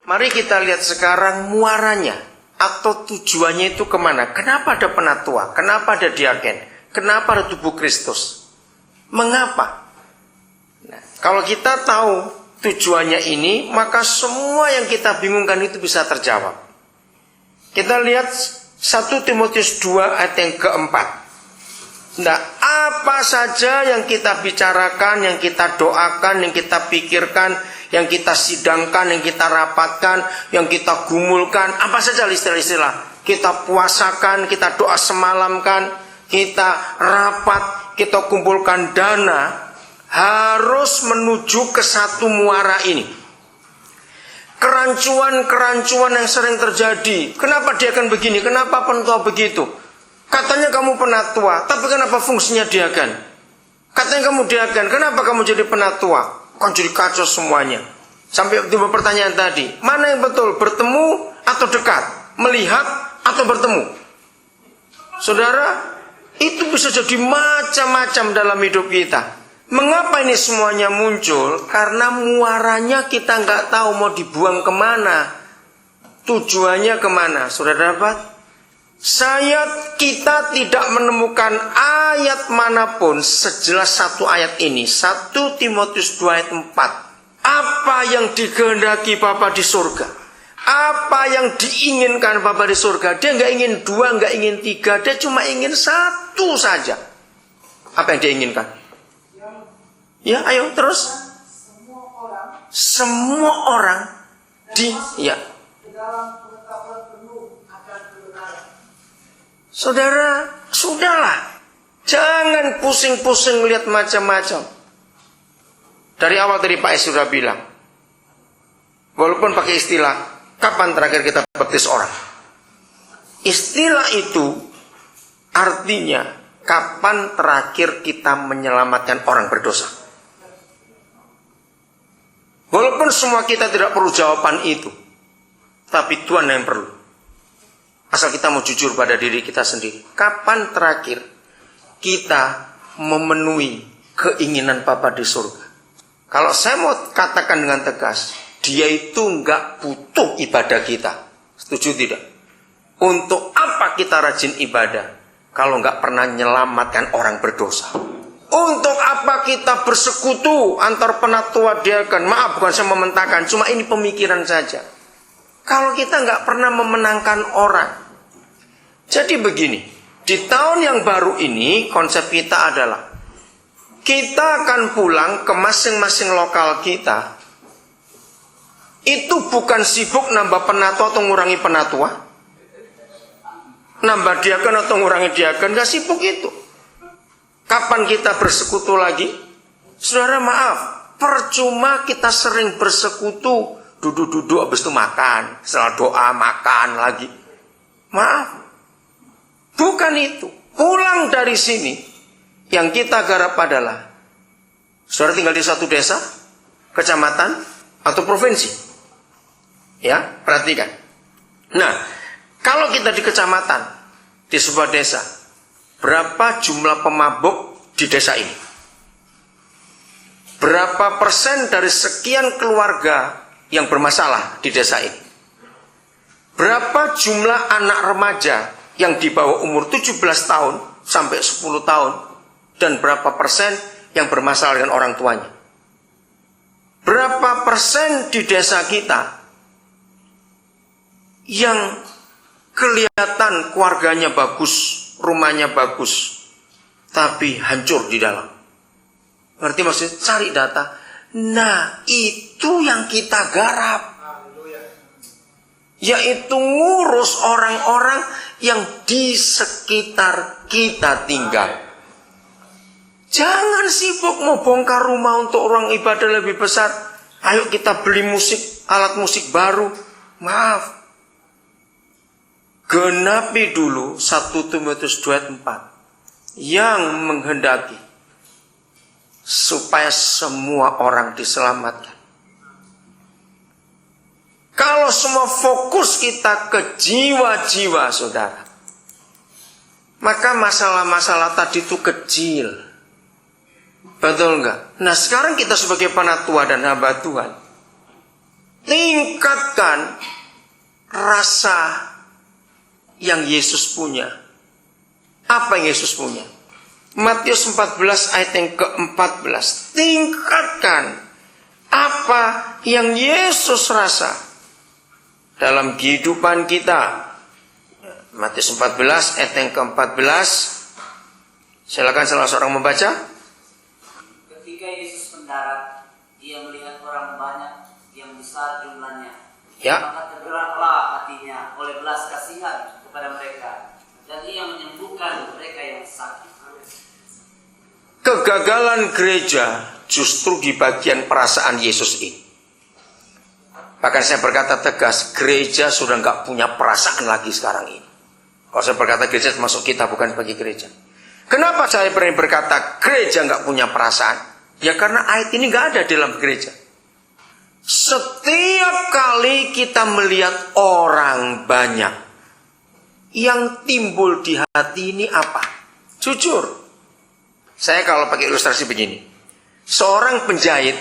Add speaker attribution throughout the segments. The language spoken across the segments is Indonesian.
Speaker 1: Mari kita lihat sekarang muaranya atau tujuannya itu kemana. Kenapa ada penatua? Kenapa ada diaken? Kenapa ada tubuh Kristus? Mengapa? Nah, kalau kita tahu tujuannya ini, maka semua yang kita bingungkan itu bisa terjawab. Kita lihat 1 Timotius 2 ayat yang keempat. Nah, apa saja yang kita bicarakan, yang kita doakan, yang kita pikirkan, yang kita sidangkan, yang kita rapatkan, yang kita gumulkan, apa saja istilah-istilah. Kita puasakan, kita doa semalamkan, kita rapat, kita kumpulkan dana, harus menuju ke satu muara ini. Kerancuan-kerancuan yang sering terjadi. Kenapa dia akan begini? Kenapa penatua begitu? Katanya kamu penatua, tapi kenapa fungsinya diaken? Katanya kamu diaken, kenapa kamu jadi penatua? Kan jadi kacau semuanya. Sampai tiba pertanyaan tadi, mana yang betul? Bertemu atau dekat? Melihat atau bertemu? Saudara, itu bisa jadi macam-macam dalam hidup kita. Mengapa ini semuanya muncul? Karena muaranya kita nggak tahu mau dibuang kemana. Tujuannya kemana? Saudara dapat? Kita tidak menemukan ayat manapun sejelas satu ayat ini. 1 Timotius 2 ayat 4. Apa yang dikehendaki Bapa di surga? Apa yang diinginkan Bapa di surga? Dia nggak ingin 2, nggak ingin 3. Dia cuma ingin 1 saja. Apa yang dia inginkan? Ya, ayo terus. Semua orang ya. Saudara, sudahlah. Jangan pusing-pusing lihat macam-macam. Dari awal tadi Pak Es sudah bilang. Walaupun pakai istilah, kapan terakhir kita baptis orang? Istilah itu artinya, kapan terakhir kita menyelamatkan orang berdosa? Walaupun semua kita tidak perlu jawaban itu, tapi Tuhan yang perlu. Asal kita mau jujur pada diri kita sendiri. Kapan terakhir kita memenuhi keinginan Bapa di surga? Kalau saya mau katakan dengan tegas, dia itu nggak butuh ibadah kita. Setuju tidak? Untuk apa kita rajin ibadah kalau nggak pernah menyelamatkan orang berdosa? Untuk apa kita bersekutu antar penatua diaken? Maaf, bukan saya mementahkan, cuma ini pemikiran saja. Kalau kita nggak pernah memenangkan orang. Jadi begini, di tahun yang baru ini konsep kita adalah kita akan pulang ke masing-masing lokal kita. Itu bukan sibuk nambah penatua atau ngurangi penatua, nambah diaken atau ngurangi diaken, gak sibuk itu. Kapan kita bersekutu lagi? Saudara maaf, percuma kita sering bersekutu, duduk-duduk habis itu makan, setelah doa makan lagi. Maaf. Bukan itu. Pulang dari sini, yang kita garap adalah, saudara tinggal di satu desa, kecamatan, atau provinsi. Ya, perhatikan. Nah, kalau kita di kecamatan, di sebuah desa, berapa jumlah pemabuk di desa ini? Berapa persen dari sekian keluarga yang bermasalah di desa ini? Berapa jumlah anak remaja yang di bawah umur 17 tahun sampai 10 tahun, dan berapa persen yang bermasalah dengan orang tuanya? Berapa persen di desa kita yang kelihatan keluarganya bagus, rumahnya bagus, tapi hancur di dalam? Ngerti maksudnya? Cari data. Nah, itu yang kita garap. Yaitu ngurus orang-orang yang di sekitar kita tinggal. Jangan sibuk mau bongkar rumah untuk orang ibadah lebih besar. Ayo kita beli musik, alat musik baru. Maaf. Genapi dulu 1 Timotius 2 ayat 4. Yang menghendaki supaya semua orang diselamatkan. Kalau semua fokus kita ke jiwa-jiwa, saudara, maka masalah-masalah tadi itu kecil. Betul enggak? Nah, sekarang kita sebagai penatua dan hamba Tuhan, tingkatkan rasa yang Yesus punya. Apa yang Yesus punya? Matius 14 ayat yang ke-14. Tingkatkan apa yang Yesus rasa dalam kehidupan kita. Matius 14 ayat yang ke-14. Silakan salah seorang membaca.
Speaker 2: Ketika Yesus mendarat, Ia melihat orang banyak yang besar jumlahnya.
Speaker 1: Ya.
Speaker 2: Maka tergeraklah hatinya oleh belas kasihan kepada mereka, dan Ia menyembuhkan mereka yang sakit.
Speaker 1: Kegagalan gereja justru di bagian perasaan Yesus ini. Bahkan saya berkata tegas, gereja sudah nggak punya perasaan lagi sekarang ini. Kalau saya berkata gereja termasuk kita, bukan bagi gereja. Kenapa saya berani berkata gereja nggak punya perasaan? Ya karena ayat ini nggak ada dalam gereja. Setiap kali kita melihat orang banyak, yang timbul di hati ini apa? Jujur. Saya kalau pakai ilustrasi begini. Seorang penjahit,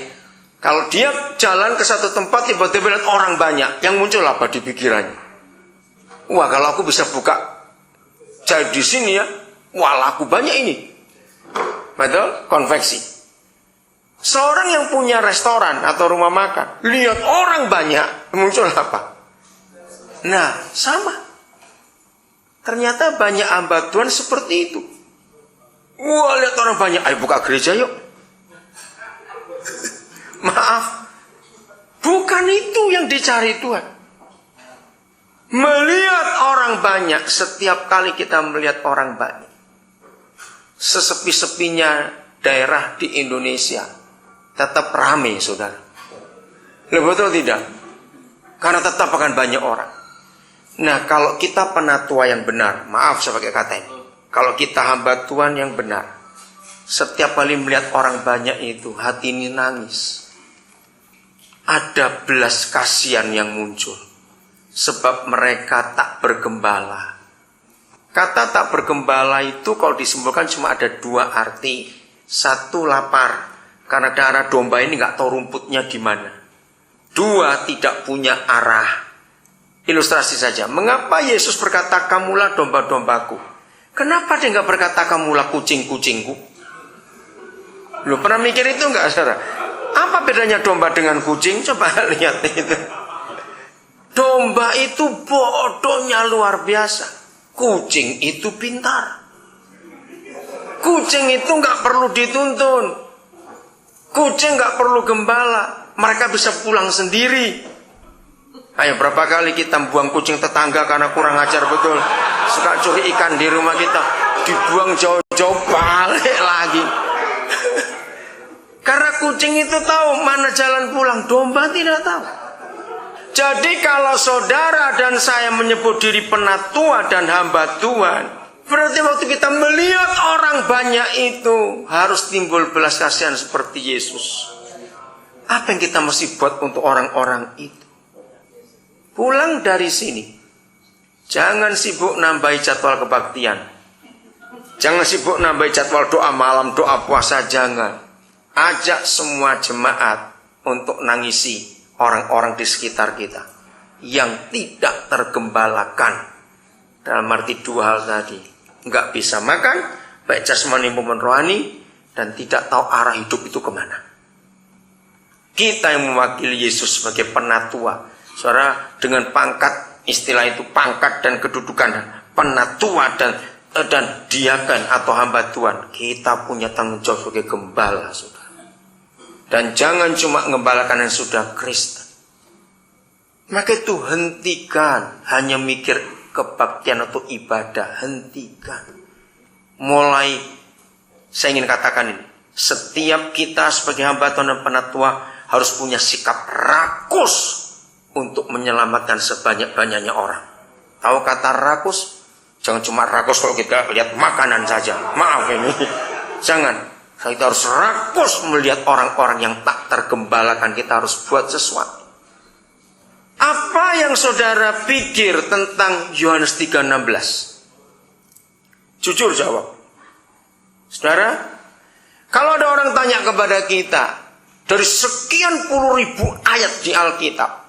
Speaker 1: kalau dia jalan ke satu tempat, tiba-tiba lihat orang banyak, yang muncul apa di pikirannya? Wah, kalau aku bisa buka jahit di sini ya, wah laku banyak ini. Betul? Konveksi. Seorang yang punya restoran atau rumah makan, lihat orang banyak, muncul apa? Nah, sama. Ternyata banyak hamba Tuhan seperti itu. Wah, lihat orang banyak, ayo buka gereja yuk. Maaf, bukan itu yang dicari Tuhan. Melihat orang banyak, setiap kali kita melihat orang banyak, sesepi-sepinya daerah di Indonesia, tetap ramai, saudara. Betul tidak? Karena tetap akan banyak orang. Nah, kalau kita penatua yang benar, maaf saya pakai kata ini, kalau kita hamba Tuhan yang benar, setiap kali melihat orang banyak itu, hati ini nangis. Ada belas kasihan yang muncul. Sebab mereka tak bergembala. Kata tak bergembala itu kalau disimpulkan cuma ada dua arti. Satu, lapar. Karena darah domba ini gak tahu rumputnya di mana. Dua, tidak punya arah. Ilustrasi saja. Mengapa Yesus berkata, kamulah domba-dombaku? Kenapa dia gak berkata, kamulah kucing-kucingku? Lu pernah mikir itu gak, saudara? Apa bedanya domba dengan kucing? Coba lihat itu. Domba itu bodohnya luar biasa. Kucing itu pintar. Kucing itu gak perlu dituntun. Kucing gak perlu gembala. Mereka bisa pulang sendiri. Ayo, berapa kali kita buang kucing tetangga karena kurang ajar betul. Suka curi ikan di rumah kita, dibuang jauh-jauh, balik lagi. Karena kucing itu tahu mana jalan pulang, domba tidak tahu. Jadi kalau saudara dan saya menyebut diri penatua dan hamba Tuhan, berarti waktu kita melihat orang banyak itu, harus timbul belas kasihan seperti Yesus. Apa yang kita mesti buat untuk orang-orang itu? Pulang dari sini, jangan sibuk nambahi jadwal kebaktian. Jangan sibuk nambahi jadwal doa malam, doa puasa, jangan. Ajak semua jemaat untuk nangisi orang-orang di sekitar kita yang tidak tergembalakan. Dalam arti dua hal tadi, nggak bisa makan, baik jasmani maupun rohani, dan tidak tahu arah hidup itu kemana. Kita yang mewakili Yesus sebagai penatua, saudara, dengan pangkat, istilah itu pangkat dan kedudukan penatua dan diaken atau hamba Tuhan, kita punya tanggung jawab sebagai gembala, saudara. Dan jangan cuma gembalakan yang sudah Kristen. Maka itu hentikan hanya mikir kebaktian atau ibadah, hentikan. Mulai, saya ingin katakan ini, setiap kita sebagai hamba Tuhan dan penatua harus punya sikap rakus untuk menyelamatkan sebanyak-banyaknya orang. Tahu kata rakus? Jangan cuma rakus kalau kita lihat makanan saja. Maaf ini. Jangan. Kita harus rakus melihat orang-orang yang tak tergembalakan. Kita harus buat sesuatu. Apa yang saudara pikir tentang Yohanes 3:16? Jujur jawab. Saudara, kalau ada orang tanya kepada kita, dari sekian puluh ribu ayat di Alkitab,